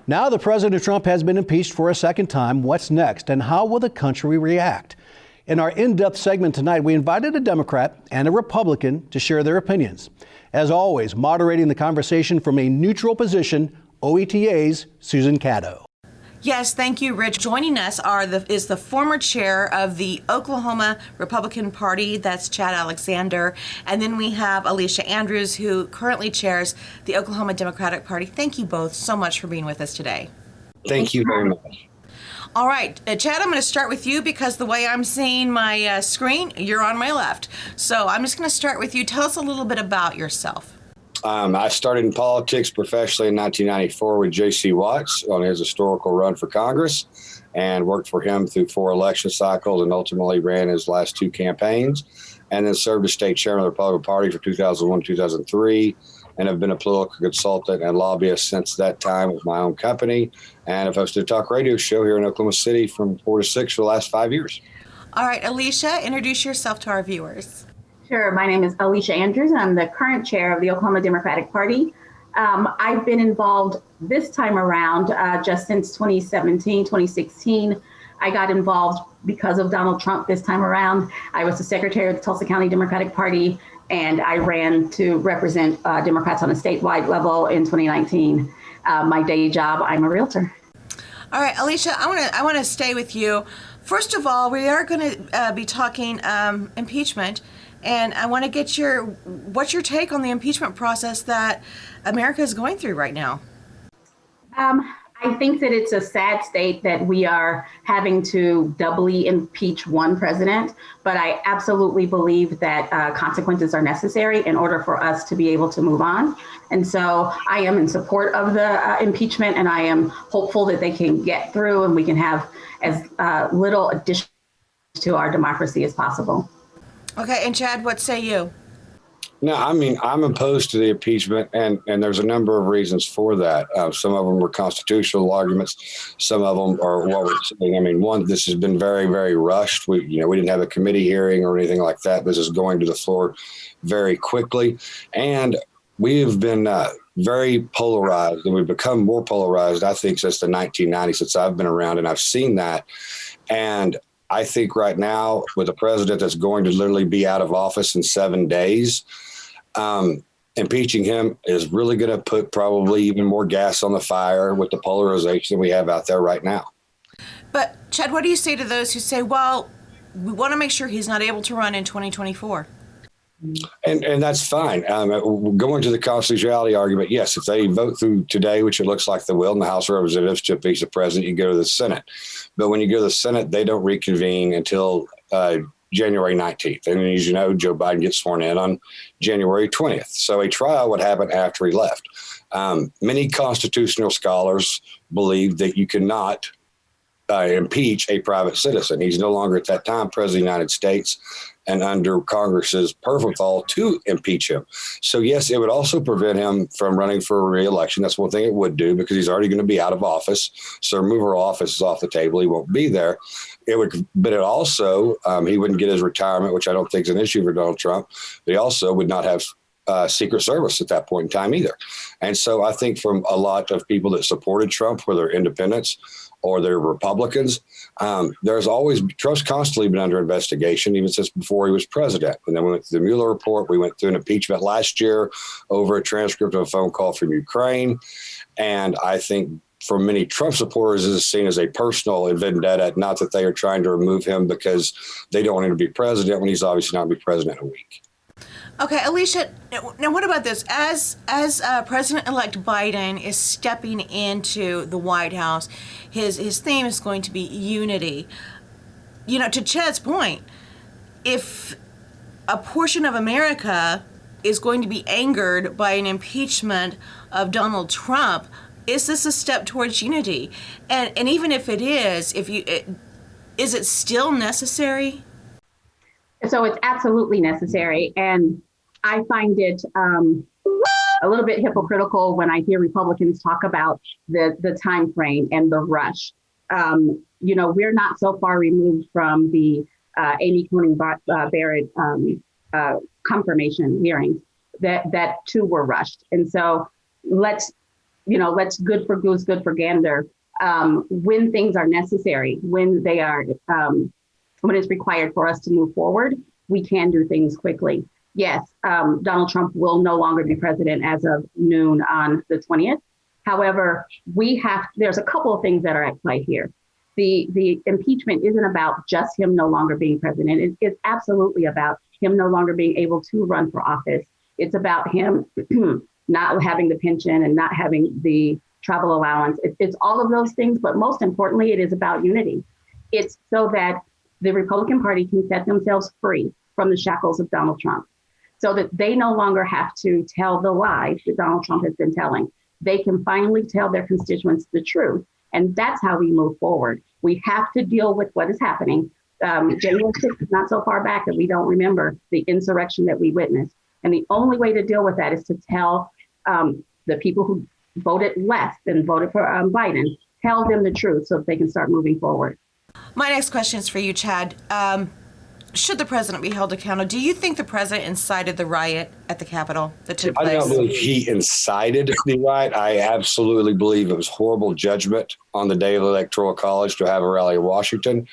Now the President Trump has been impeached for a second time. What's next, and how will the country react? In our in-depth segment tonight, we invited a Democrat and a Republican to share their opinions. As always, moderating the conversation from a neutral position, OETA's Susan Caddo. Yes, thank you, Rich. Joining us is the former chair of the Oklahoma Republican Party, that's Chad Alexander, and then we have Alicia Andrews, who currently chairs the Oklahoma Democratic Party. Thank you both so much for being with us today. Thank you very much. All right, Chad, I'm going to start with you because the way I'm seeing my screen, you're on my left. So I'm just going to start with you. Tell us a little bit about yourself. I started in politics professionally in 1994 with J.C. Watts on his historical run for Congress, and worked for him through 4 election cycles and ultimately ran his last 2 campaigns, and then served as state chairman of the Republican Party for 2001 2003, and have been a political consultant and lobbyist since that time with my own company, and have hosted a talk radio show here in Oklahoma City from 4 to 6 for the last 5 years. All right, Alicia, introduce yourself to our viewers. Sure. My name is Alicia Andrews. I'm the current chair of the Oklahoma Democratic Party. I've been involved this time around just since 2017, 2016. I got involved because of Donald Trump this time around. I was the secretary of the Tulsa County Democratic Party, and I ran to represent Democrats on a statewide level in 2019. My day job, I'm a realtor. All right, Alicia, I want to stay with you. First of all, we are going to be talking impeachment. And I want to get what's your take on the impeachment process that America is going through right now? I think that it's a sad state that we are having to doubly impeach one president, but I absolutely believe that consequences are necessary in order for us to be able to move on. And so I am in support of the impeachment, and I am hopeful that they can get through and we can have as little addition to our democracy as possible. Okay, and Chad, what say you? No, I mean, I'm opposed to the impeachment, and there's a number of reasons for that. Some of them were constitutional arguments. Some of them are what we're saying. I mean, one, this has been very, very rushed. We didn't have a committee hearing or anything like that. This is going to the floor very quickly. And we have been very polarized, and we've become more polarized, I think, since the 1990s, since I've been around, and I've seen that. And I think right now, with a president that's going to literally be out of office in 7 days, impeaching him is really going to put probably even more gas on the fire with the polarization we have out there right now. But Chad, what do you say to those who say, well, we want to make sure he's not able to run in 2024? And that's fine. Going to the constitutionality argument, yes, if they vote through today, which it looks like they will in the House of Representatives to impeach the president, you go to the Senate. But when you go to the Senate, they don't reconvene until January 19th. And as you know, Joe Biden gets sworn in on January 20th. So a trial would happen after he left. Many constitutional scholars believe that you cannot impeach a private citizen. He's no longer at that time president of the United States, and under Congress's purview to impeach him. So yes, it would also prevent him from running for a re-election. That's one thing it would do, because he's already going to be out of office. So removal of office is off the table. He won't be there. But it also, he wouldn't get his retirement, which I don't think is an issue for Donald Trump. But he also would not have Secret Service at that point in time either. And so I think from a lot of people that supported Trump, whether independents or they're Republicans, there's always, Trump's constantly been under investigation, even since before he was president. And then we went through the Mueller report. We went through an impeachment last year over a transcript of a phone call from Ukraine. And I think for many Trump supporters, this is seen as a personal vendetta, not that they are trying to remove him because they don't want him to be president when he's obviously not going to be president in a week. Okay, Alicia, now what about this? As President-elect Biden is stepping into the White House, his theme is going to be unity. You know, to Chad's point, if a portion of America is going to be angered by an impeachment of Donald Trump, is this a step towards unity? And even if it is, is it still necessary? So it's absolutely necessary. And I find it a little bit hypocritical when I hear Republicans talk about the time frame and the rush. We're not so far removed from the Amy Coney Barrett confirmation hearings that too were rushed. And so let's let's good for goose, good for gander. When things are necessary, when they are, when it's required for us to move forward, we can do things quickly. Yes, Donald Trump will no longer be president as of noon on the 20th. However, there's a couple of things that are at play here. The impeachment isn't about just him no longer being president. It's absolutely about him no longer being able to run for office. It's about him not having the pension and not having the travel allowance. It's all of those things, but most importantly, it is about unity. It's so that the Republican Party can set themselves free from the shackles of Donald Trump, so that they no longer have to tell the lies that Donald Trump has been telling. They can finally tell their constituents the truth. And that's how we move forward. We have to deal with what is happening. January 6th is not so far back that we don't remember the insurrection that we witnessed. And the only way to deal with that is to tell the people who voted less than voted for Biden, tell them the truth so that they can start moving forward. My next question is for you, Chad. Should the president be held accountable? Do you think the president incited the riot at the Capitol that took place? I don't believe he incited the riot. I absolutely believe it was horrible judgment on the day of the Electoral College to have a rally in Washington.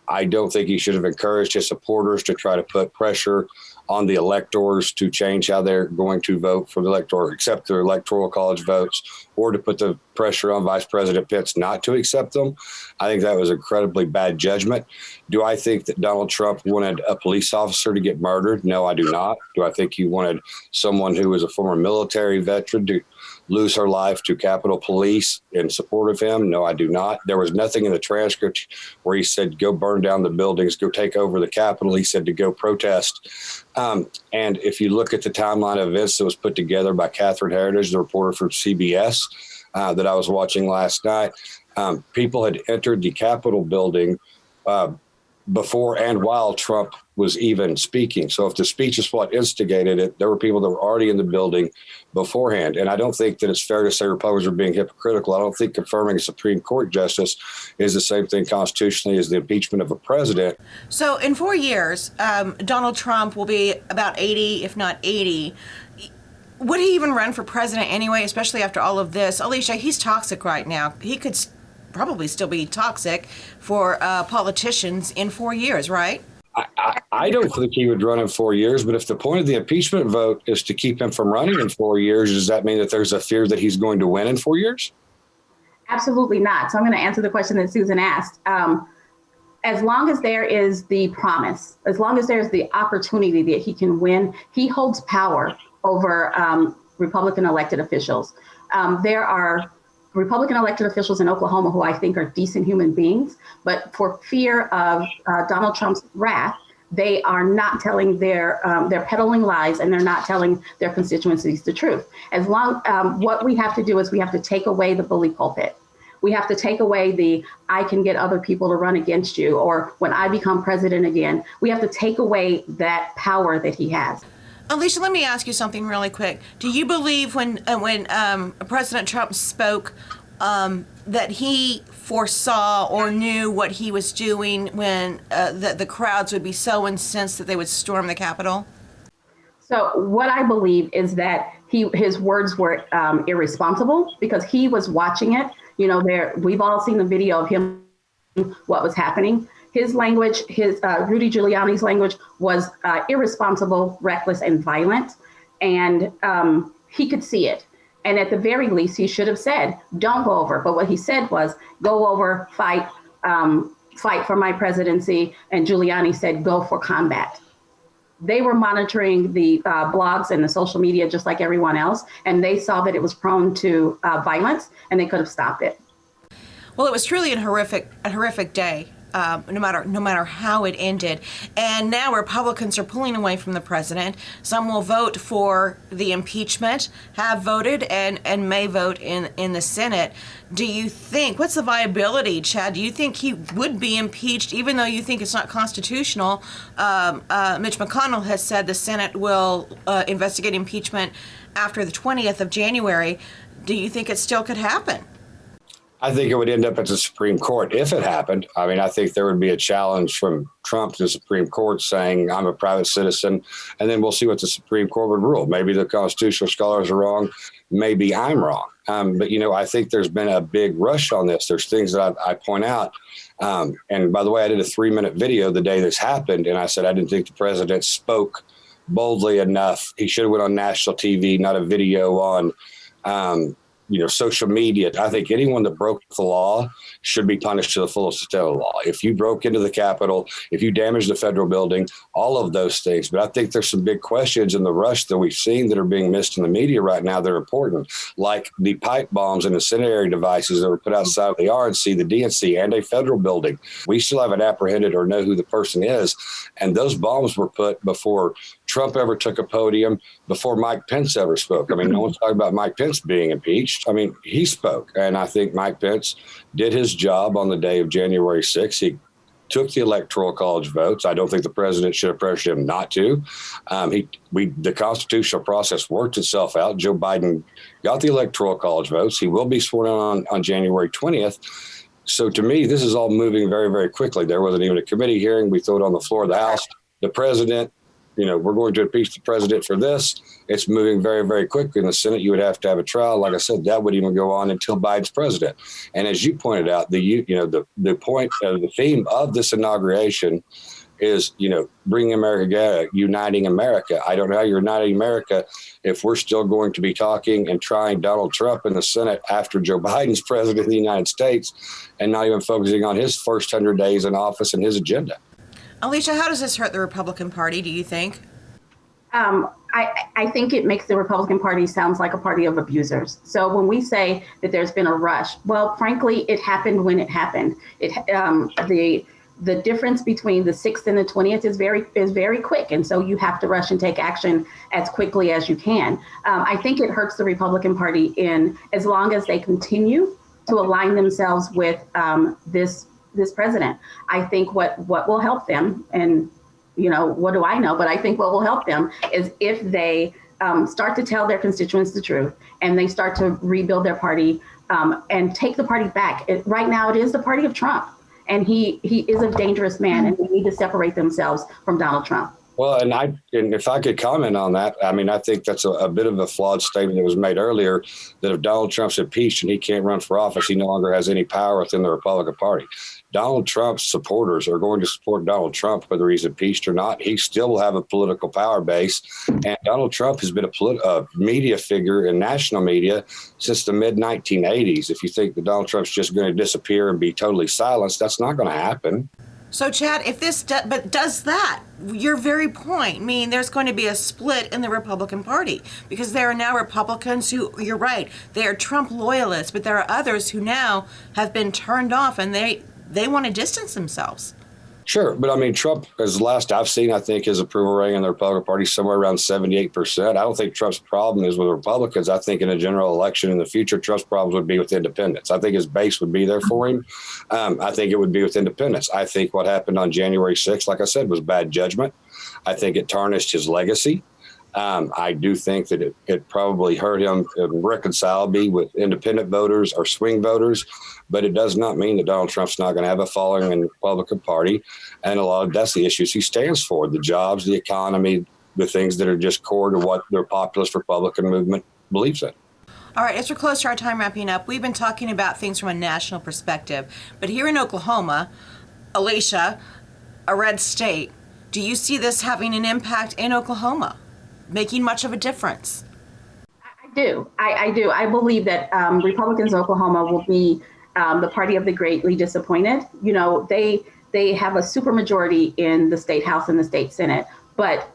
I don't think he should have encouraged his supporters to try to put pressure on the electors to change how they're going to vote for the elector, accept their Electoral College votes, or to put the pressure on Vice President Pitts not to accept them. I think that was incredibly bad judgment. Do I think that Donald Trump wanted a police officer to get murdered? No, I do not. Do I think he wanted someone who was a former military veteran to lose her life to Capitol Police in support of him? No, I do not. There was nothing in the transcript where he said, go burn down the buildings, go take over the Capitol. He said to go protest. And if you look at the timeline of events that was put together by Catherine Heritage, the reporter from CBS that I was watching last night, people had entered the Capitol building before and while Trump was even speaking. So if the speech is what instigated it, there were people that were already in the building beforehand. And I don't think that it's fair to say Republicans are being hypocritical. I don't think confirming a Supreme Court justice is the same thing constitutionally as the impeachment of a president. So in 4 years, Donald Trump will be about 80, if not 80. Would he even run for president anyway, especially after all of this? Alicia, he's toxic right now. He could probably still be toxic for politicians in 4 years, right? I don't think he would run in 4 years, but if the point of the impeachment vote is to keep him from running in 4 years, does that mean that there's a fear that he's going to win in 4 years? Absolutely not. So I'm going to answer the question that Susan asked. As long as there is the promise, as long as there's the opportunity that he can win, he holds power over Republican elected officials. There are Republican elected officials in Oklahoma who I think are decent human beings, but for fear of Donald Trump's wrath, they are not telling they're peddling lies, and they're not telling their constituencies the truth. As long, what we have to do is we have to take away the bully pulpit. We have to take away I can get other people to run against you, or when I become president again. We have to take away that power that he has. Alicia, let me ask you something really quick. Do you believe when President Trump spoke that he foresaw or knew what he was doing when the crowds would be so incensed that they would storm the Capitol? So what I believe is that his words were irresponsible because he was watching it. We've all seen the video of him, what was happening. His language, Rudy Giuliani's language was irresponsible, reckless, and violent. And he could see it. And at the very least, he should have said, don't go over. But what he said was, go over, fight for my presidency. And Giuliani said, go for combat. They were monitoring the blogs and the social media just like everyone else. And they saw that it was prone to violence, and they could have stopped it. Well, it was truly a horrific day. No matter how it ended. And now Republicans are pulling away from the president. Some will vote for the impeachment, have voted, and may vote in the Senate. Do you think, what's the viability, Chad? Do you think he would be impeached, even though you think it's not constitutional? Mitch McConnell has said the Senate will investigate impeachment after the 20th of January. Do you think it still could happen? I think it would end up at the Supreme Court if it happened. I mean, I think there would be a challenge from Trump to the Supreme Court saying, I'm a private citizen, and then we'll see what the Supreme Court would rule. Maybe the constitutional scholars are wrong. Maybe I'm wrong. But, I think there's been a big rush on this. There's things that I point out. And by the way, I did a 3-minute video the day this happened, and I said I didn't think the president spoke boldly enough. He should have went on national TV, not a video on social media. I think anyone that broke the law should be punished to the fullest extent of the law. If you broke into the Capitol, if you damaged the federal building, all of those things. But I think there's some big questions in the rush that we've seen that are being missed in the media right now that are important, like the pipe bombs and incendiary devices that were put outside of the RNC, the DNC, and a federal building. We still haven't apprehended or know who the person is. And those bombs were put before Trump ever took a podium, before Mike Pence ever spoke. I mean, no one's talking about Mike Pence being impeached. I mean, he spoke. And I think Mike Pence did his job on the day of January 6th. He took the Electoral College votes. I don't think the president should have pressured him not to. The constitutional process worked itself out. Joe Biden got the Electoral College votes. He will be sworn in on January 20th. So to me, this is all moving very, very quickly. There wasn't even a committee hearing. We threw it on the floor of the House. The president, we're going to impeach the president for this. It's moving very, very quickly. In the Senate, you would have to have a trial. Like I said, that would even go on until Biden's president. And as you pointed out, the point, the theme of this inauguration is, bringing America together, uniting America. I don't know how you're uniting America if we're still going to be talking and trying Donald Trump in the Senate after Joe Biden's president of the United States and not even focusing on his first 100 days in office and his agenda. Alicia, how does this hurt the Republican Party, do you think? I think it makes the Republican Party sounds like a party of abusers. So when we say that there's been a rush, well, frankly, it happened when it happened. The difference between the 6th and the 20th is very quick. And so you have to rush and take action as quickly as you can. I think it hurts the Republican Party as long as they continue to align themselves with this president. I think what will help them, and what do I know, but I think what will help them is if they start to tell their constituents the truth and they start to rebuild their party and take the party back. Right now, it is the party of Trump, and he is a dangerous man, and they need to separate themselves from Donald Trump. Well, and if I could comment on that, I mean, I think that's a bit of a flawed statement that was made earlier, that if Donald Trump's impeached and he can't run for office, he no longer has any power within the Republican Party. Donald Trump's supporters are going to support Donald Trump, whether he's impeached or not. He still will have a political power base. And Donald Trump has been a media figure in national media since the mid-1980s. If you think that Donald Trump's just going to disappear and be totally silenced, that's not going to happen. So, Chad, if this does that, your very point, mean there's going to be a split in the Republican Party, because there are now Republicans who, you're right, they are Trump loyalists, but there are others who now have been turned off and they want to distance themselves. Sure. But I mean, Trump, as the last I've seen, I think his approval rating in the Republican Party is somewhere around 78%. I don't think Trump's problem is with Republicans. I think in a general election in the future, Trump's problems would be with independents. I think his base would be there for him. I think it would be with independents. I think what happened on January 6th, like I said, was bad judgment. I think it tarnished his legacy. I do think that it probably hurt him irreconcilably with independent voters or swing voters, but it does not mean that Donald Trump's not going to have a following in the Republican Party. And that's the issues he stands for, the jobs, the economy, the things that are just core to what the populist Republican movement believes in. All right, as we're close to our time wrapping up, we've been talking about things from a national perspective, but here in Oklahoma, Alicia, a red state, do you see this having an impact in Oklahoma? Making much of a difference? I do. I believe that Republicans in Oklahoma will be the party of the greatly disappointed. They have a supermajority in the state House and the state Senate, but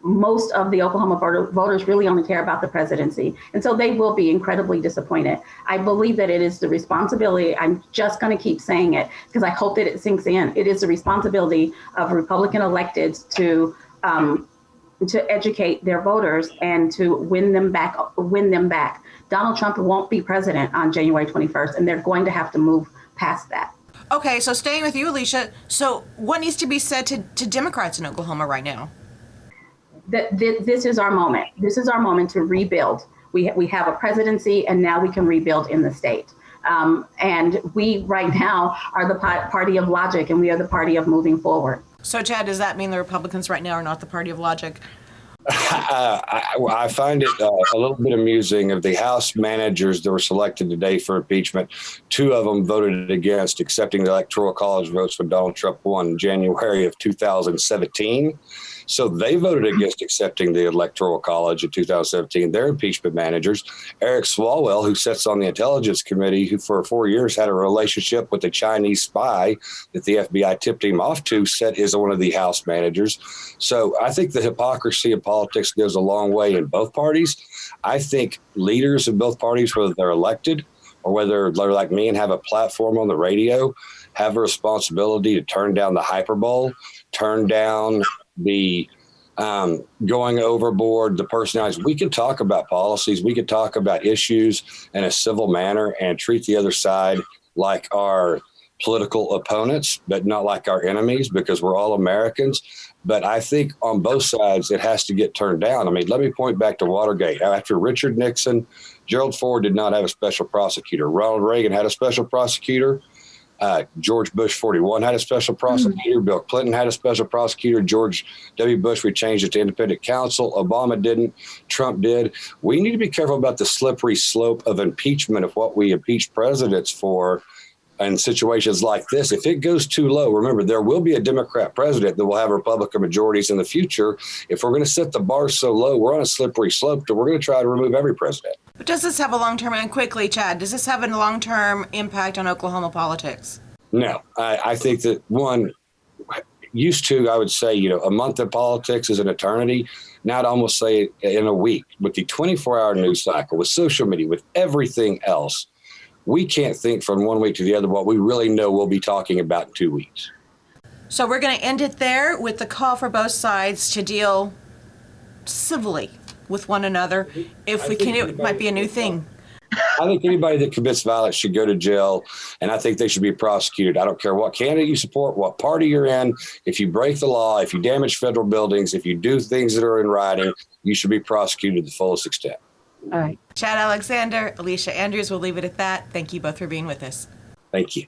most of the Oklahoma voters really only care about the presidency. And so they will be incredibly disappointed. I believe that it is the responsibility, I'm just going to keep saying it because I hope that it sinks in. It is the responsibility of Republican electeds to educate their voters and to win them back. Donald Trump won't be president on January 21st, and they're going to have to move past that. Okay, so staying with you, Alicia, so what needs to be said to Democrats in Oklahoma right now? This is our moment. This is our moment to rebuild. We have a presidency, and now we can rebuild in the state. And we right now are the party of logic, and we are the party of moving forward. So, Chad, does that mean the Republicans right now are not the party of logic? I find it a little bit amusing. Of the House managers that were selected today for impeachment, 2 of them voted against accepting the Electoral College votes when Donald Trump won in January of 2017. So they voted against accepting the Electoral College in 2017. They're impeachment managers. Eric Swalwell, who sits on the Intelligence Committee, who for 4 years had a relationship with the Chinese spy that the FBI tipped him off to, is one of the House managers. So I think the hypocrisy of politics goes a long way in both parties. I think leaders of both parties, whether they're elected or whether they're like me and have a platform on the radio, have a responsibility to turn down the hyperbole, turn down the going overboard, the personalities. We can talk about policies. We can talk about issues in a civil manner and treat the other side like our political opponents, but not like our enemies, because we're all Americans. But I think on both sides, it has to get turned down. I mean, let me point back to Watergate. After Richard Nixon, Gerald Ford did not have a special prosecutor. Ronald Reagan had a special prosecutor. George Bush 41 had a special prosecutor. Bill Clinton had a special prosecutor. George W. Bush, we changed it to independent counsel. Obama didn't. Trump did. We need to be careful about the slippery slope of impeachment, of what we impeach presidents for in situations like this. If it goes too low, remember, there will be a Democrat president that will have Republican majorities in the future. If we're going to set the bar so low, we're on a slippery slope that we're going to try to remove every president. But does this have a long-term, and quickly, Chad, does this have a long-term impact on Oklahoma politics? No, I think that used to, I would say, a month of politics is an eternity. Now I'd almost say in a week. With the 24-hour news cycle, with social media, with everything else, we can't think from one week to the other what we really know we'll be talking about in 2 weeks. So we're going to end it there with the call for both sides to deal civilly with one another. If we can, it might be a new thing. I think anybody that commits violence should go to jail, and I think they should be prosecuted. I don't care what candidate you support, what party you're in. If you break the law, if you damage federal buildings, if you do things that are in writing, you should be prosecuted to the fullest extent. All right. Chad Alexander, Alicia Andrews, we'll leave it at that. Thank you both for being with us. Thank you.